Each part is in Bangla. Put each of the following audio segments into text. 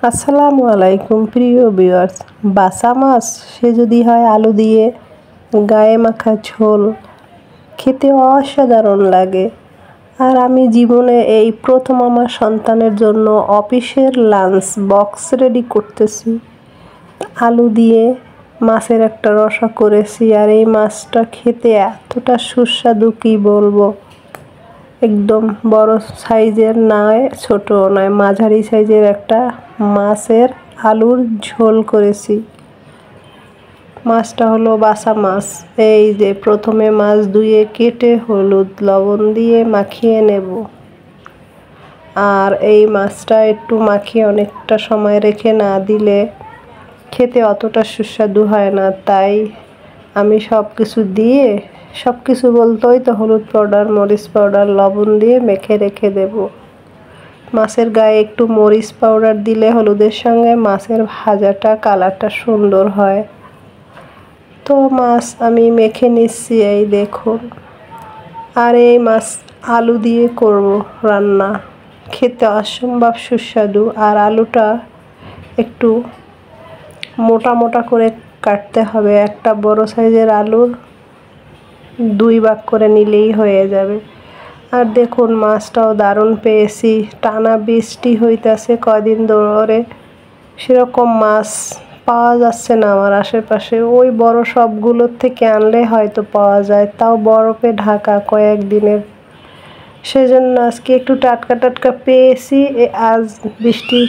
আসসালামু আলাইকুম প্রিয় ভিউয়ার্স। বাসা মাছ সে যদি হয় আলু দিয়ে গায়ে মাখা ঝোল, খেতে অসাধারণ লাগে। আর আমি জীবনে এই প্রথম আমার সন্তানের জন্য অফিসের লাঞ্চ বক্স রেডি করতেছি। আলু দিয়ে মাছের একটা রসা করেছি, আর এই মাছটা খেতে এতটা সুস্বাদু কি বলবো। একদম বড় সাইজের নয়, ছোটও নয়, মাঝারি সাইজের একটা মাছের আলুর ঝোল করেছি। মাছটা হলো বাসা মাছ। এই যে প্রথমে মাছ ধুয়ে কেটে হলুদ লবণ দিয়ে মাখিয়ে নেব। আর এই মাছটা একটু মাখিয়ে অনেকটা সময় রেখে না দিলে খেতে অতটা সুস্বাদু হয় না, তাই আমি সব কিছু বলতেই তো হলুদ পাউডার, মরিচ পাউডার, লবণ দিয়ে মেখে রেখে দেব। মাছের গায়ে একটু মরিচ পাউডার দিলে হলুদের সঙ্গে মাছের ভাজাটা কালারটা সুন্দর হয়। তো মাছ আমি মেখে নিচ্ছি, এই দেখুন। আর এই মাছ আলু দিয়ে করব রান্না, খেতে অসম্ভব সুস্বাদু। আর আলুটা একটু মোটা মোটা করে কাটতে হবে। একটা বড় সাইজের আলুর 2 ভাগ করে নিলেই হয়ে যাবে। আর দেখুন মাছটাও দারুণ পেয়েছি। টানা বৃষ্টি হইতেছে কয়দিন ধরে, সেরকম মাছ পাওয়া যাচ্ছে না আমার আশেপাশে। ওই বড় সবগুলোর থেকে আনলে হয়তো পাওয়া যায়, তাও বরফে ঢাকা কয়েকদিনের। সেজন্য আজকে একটু টাটকা টাটকা পেয়েছি। আজ বৃষ্টি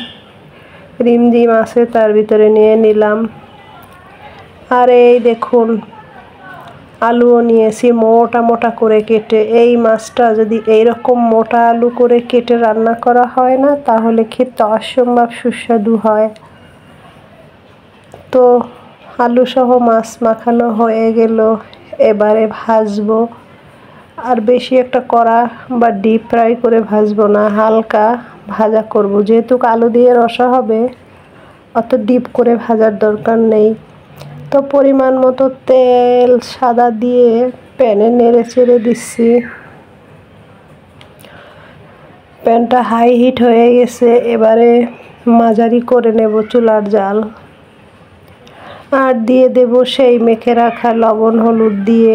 রিমঝিম আছে, তার ভিতরে নিয়ে নিলাম। আর এই দেখুন আলুও নিয়েছি মোটা মোটা করে কেটে। এই মাছটা যদি এইরকম মোটা আলু করে কেটে রান্না করা হয় না, তাহলে খেতে অসম্ভব সুস্বাদু হয়। তো আলু সহ মাছ মাখানো হয়ে গেল, এবারে ভাজবো। আর বেশি একটা কড়া বা ডিপ ফ্রাই করে ভাজবো না, হালকা ভাজা করব। যেহেতু আলু দিয়ে রসা হবে, অত ডিপ করে ভাজার দরকার নেই। তো পরিমাণ মতো তেল সাদা দিয়ে প্যানে নেড়ে চেড়ে দিচ্ছি। প্যানটা হাই হিট হয়ে গেছে, এবারে মাঝারি করে নেব চুলার জাল। আর দিয়ে দেব সেই মেখে রাখা লবণ হলুদ দিয়ে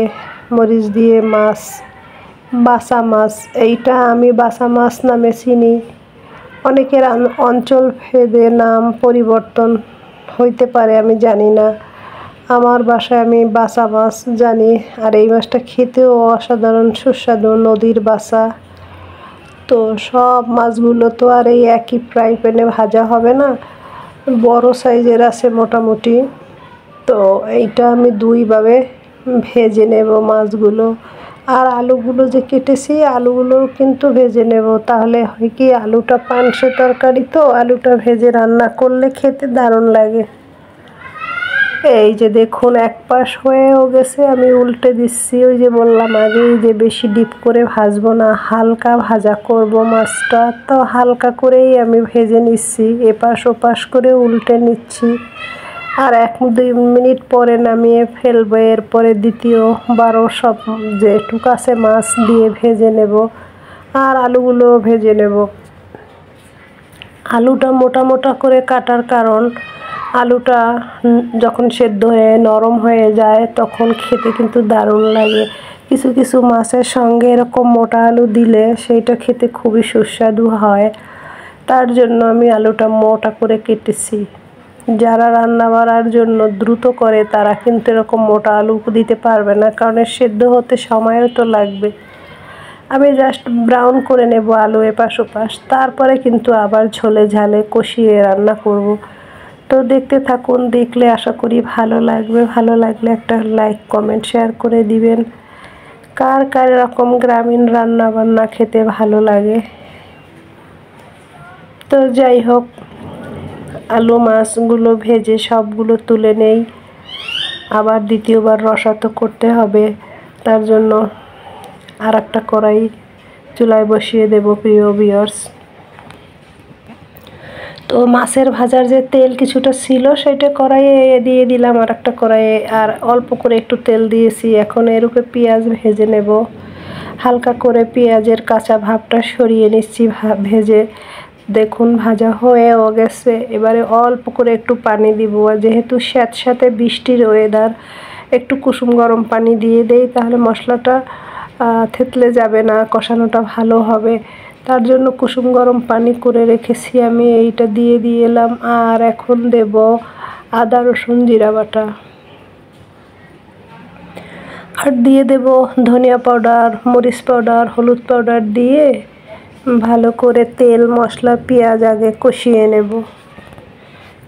মরিচ দিয়ে মাছ, বাসা মাছ। এইটা আমি বাসা মাছ নামে চিনি, অনেকের অঞ্চল ভেদে নাম পরিবর্তন হইতে পারে, আমি জানি না। আমার বাসায় আমি বাসা মাছ জানি। আর এই মাছটা খেতেও অসাধারণ সুস্বাদু, নদীর বাসা। তো সব মাছগুলো তো আর এই একই ফ্রাই প্যানে ভাজা হবে না, বড় সাইজের আছে মোটামুটি। তো এইটা আমি 2 ভাবে ভেজে নেব মাছগুলো। আর আলুগুলো যে কেটেছি, আলুগুলোও কিন্তু ভেজে নেব। তাহলে হয় কি, আলুটা পানসে তরকারি, তো আলুটা ভেজে রান্না করলে খেতে দারুণ লাগে। এই যে দেখুন এক পাশ হয়েও গেছে, আমি উল্টে দিচ্ছি। ওই যে বললাম আগেই যে বেশি ডিপ করে ভাজবো না, হালকা ভাজা করব মাছটা। তো হালকা করেই আমি ভেজে নিচ্ছি, এপাশ ওপাশ করে উল্টে নিচ্ছি। আর 1-2 মিনিট পরে নামিয়ে ফেলবো। এরপরে দ্বিতীয়বারও সব যেটুকু আছে মাছ দিয়ে ভেজে নেব। আর আলুগুলোও ভেজে নেব। আলুটা মোটা মোটা করে কাটার কারণ, আলুটা যখন সেদ্ধ হয়ে নরম হয়ে যায় তখন খেতে কিন্তু দারুণ লাগে। কিছু কিছু মাছের সঙ্গে এরকম মোটা আলু দিলে সেইটা খেতে খুবই সুস্বাদু হয়। তার জন্য আমি আলুটা মোটা করে কেটেছি। যারা রান্না বাড়ার জন্য দ্রুত করে, তারা কিন্তু এরকম মোটা আলু দিতে পারবে না, কারণ সেদ্ধ হতে সময়ও তো লাগবে। আমি জাস্ট ব্রাউন করে নেব আলু এপাশ ওপাশ, তারপরে কিন্তু আবার ঝোলে ঝালে কষিয়ে রান্না করব। তো দেখতে থাকুন, দেখলে আশা করি ভালো লাগবে। ভালো লাগলে একটা লাইক কমেন্ট শেয়ার করে দিবেন। কার কার এরকম গ্রামীণ রান্না বান্না খেতে ভালো লাগে। তো যাই হোক, আলু মাছগুলো ভেজে সবগুলো তুলে নেই। আবার দ্বিতীয়বার রসা তো করতে হবে, তার জন্য আর একটা কড়াই চুলায় বসিয়ে দেব প্রিয় ভিউয়ার্স। তো মাছের ভাজার যে তেল কিছুটা ছিল, সেটা কড়াইয়ে দিয়ে দিলাম আর একটা কড়াইয়ে। আর অল্প করে একটু তেল দিয়েছি। এখন এর উপরে পেঁয়াজ ভেজে নেব। হালকা করে পেঁয়াজের কাঁচা ভাবটা সরিয়ে নিচ্ছি ভেজে। দেখুন ভাজা হয়েও গেছে। এবারে অল্প করে একটু পানি দিব, আর যেহেতু স্যাঁতস্যাঁতে বৃষ্টির ওয়েদার একটু কুসুম গরম পানি দিয়ে দেই, তাহলে মশলাটা থেতলে যাবে না, কষানোটা ভালো হবে। তার জন্য কুসুম গরম পানি করে রেখেছি আমি, এইটা দিয়ে এলাম। আর এখন দেব আদা রসুন জিরা বাটা, আর দিয়ে দেব ধনিয়া পাউডার, মরিচ পাউডার, হলুদ পাউডার দিয়ে ভালো করে তেল মশলা পেঁয়াজ আগে কষিয়ে নেব।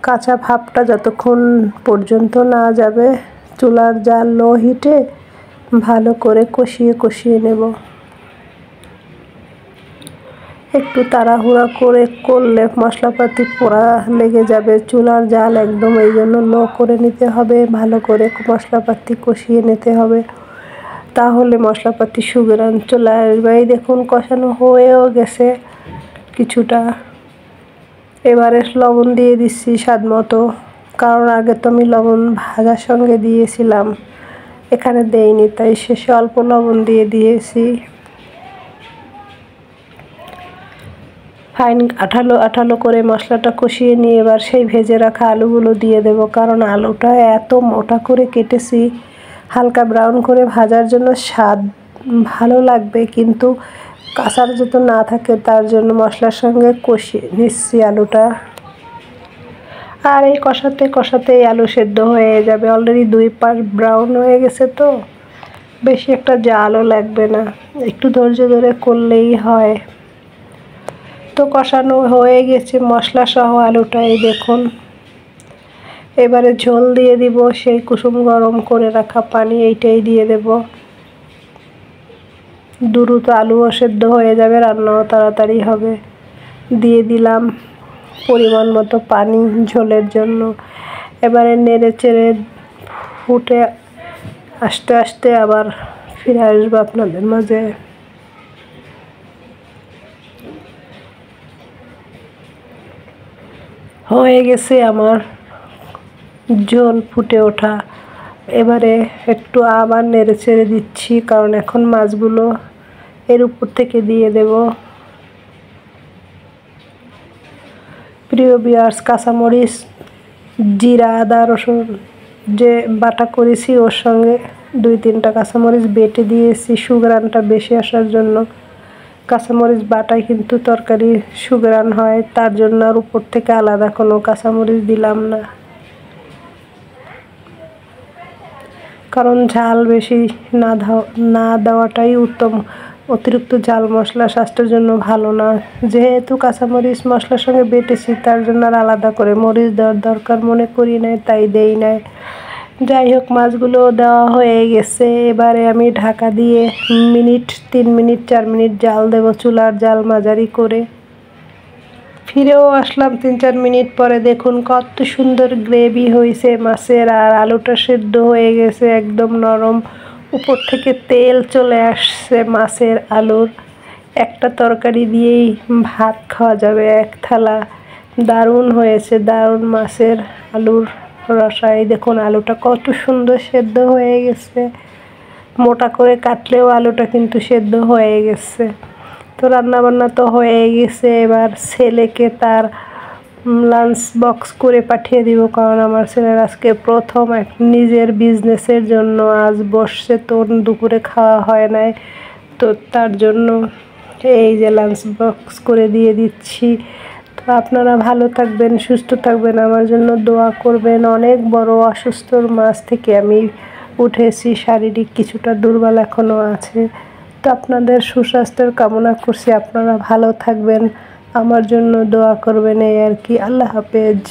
কাঁচা ভাবটা যতক্ষণ পর্যন্ত না যাবে চুলার জাল লো হিটে ভালো করে কষিয়ে নেব। একটু তাড়াহুড়া করলে মশলাপাতি পোড়া লেগে যাবে, চুলার জাল একদম এই জন্য লো করে নিতে হবে, ভালো করে মশলাপাতি কষিয়ে নিতে হবে, তাহলে মশলাপাতি সুঘ্রাণ চলে আসবে। এই দেখুন কষানো হয়েও গেছে কিছুটা। এবারে লবণ দিয়ে দিচ্ছি স্বাদ মতো, কারণ আগে তো আমি লবণ ভাজার সঙ্গে দিয়েছিলাম, এখানে দেইনি, তাই শেষে অল্প লবণ দিয়েছি। ফাইন আঠালো করে মশলাটা কষিয়ে নিয়ে এবার সেই ভেজে রাখা আলুগুলো দিয়ে দেব, কারণ আলুটা এত মোটা করে কেটেছি, হালকা ব্রাউন করে ভাজার জন্য স্বাদ ভালো লাগবে, কিন্তু কাঁচার যাতে না থাকে তার জন্য মশলার সঙ্গে কষিয়ে নিচ্ছি আলুটা। আর এই কষাতেই আলু সেদ্ধ হয়ে যাবে, অলরেডি 2 পাশ ব্রাউন হয়ে গেছে, তো বেশি একটা জালও লাগবে না, একটু ধৈর্য ধরে করলেই হয়। তো কষানো হয়ে গেছে মশলা সহ আলুটা, এই দেখুন। এবারে ঝোল দিয়ে দিব, সেই কুসুম গরম করে রাখা পানি এইটাই দিয়ে দেব। দ্রুত আলুও সেদ্ধ হয়ে যাবে, রান্নাও তাড়াতাড়ি হবে। দিয়ে দিলাম পরিমাণ মতো পানি ঝোলের জন্য। এবারে নেড়ে চেড়ে ফুটে আস্তে আস্তে আবার ফিরে আসবো আপনাদের মাঝে। হয়ে গেছে আমার ঝোল ফুটে ওঠা। এবারে একটু আবার নেড়ে চেড়ে দিচ্ছি, কারণ এখন মাছগুলো এর উপর থেকে দিয়ে দেব। প্রিয় ভিউয়ার্স, কাঁচামরিচ, জিরা, আদা রসুন যে বাটা করেছি ওর সঙ্গে 2-3টা কাঁচামরিচ বেটে দিয়েছি সুঘ্রাণটা বেশি আসার জন্য। কাঁচামরিচ বাটায় কিন্তু তরকারি সুঘ্রাণ হয়, তার জন্য আর উপর থেকে আলাদা কোনো কাঁচামরিচ দিলাম না, কারণ ঝাল বেশি না দেওয়াটাই উত্তম। অতিরিক্ত ঝাল মশলা স্বাস্থ্যের জন্য ভালো না, যেহেতু কাঁচামরিচ মশলার সঙ্গে বেটেছি তার জন্য আর আলাদা করে মরিচ দেওয়ার দরকার মনে করি নাই, তাই দেই নাই। যাই হোক, মাছগুলো দেওয়া হয়ে গেছে। এবারে আমি ঢাকা দিয়ে 3 মিনিট 4 মিনিট জাল দেব, চুলার জাল মাঝারি করে। ফিরেও আসলাম 3-4 মিনিট পরে, দেখুন কত সুন্দর গ্রেভি হয়েছে মাছের, আর আলুটা সেদ্ধ হয়ে গেছে একদম নরম, উপর থেকে তেল চলে আসছে মাছের আলুর। একটা তরকারি দিয়েই ভাত খাওয়া যাবে 1 থালা। দারুণ হয়েছে, দারুণ মাছের আলুর রসাই। দেখুন আলুটা কত সুন্দর সেদ্ধ হয়ে গেছে, মোটা করে কাটলেও আলুটা কিন্তু সেদ্ধ হয়ে গেছে। তো রান্নাবান্না তো হয়ে গেছে, এবার ছেলেকে তার লাঞ্চ বক্স করে পাঠিয়ে দিব, কারণ আমার ছেলের আজকে প্রথম নিজের বিজনেসের জন্য আজ বসছে, তো দুপুরে খাওয়া হয় নাই, তো তার জন্য এই যে লাঞ্চ বক্স করে দিয়ে দিচ্ছি। তো আপনারা ভালো থাকবেন, সুস্থ থাকবেন, আমার জন্য দোয়া করবেন। অনেক বড় অসুস্থর মাঝ থেকে আমি উঠেছি, শারীরিক কিছুটা দুর্বল এখনও আছে, তো আপনাদের সুস্বাস্থ্যের কামনা করছি। আপনারা ভালো থাকবেন, আমার জন্য দোয়া করবেন, এই আর কি। আল্লাহ হাফেজ।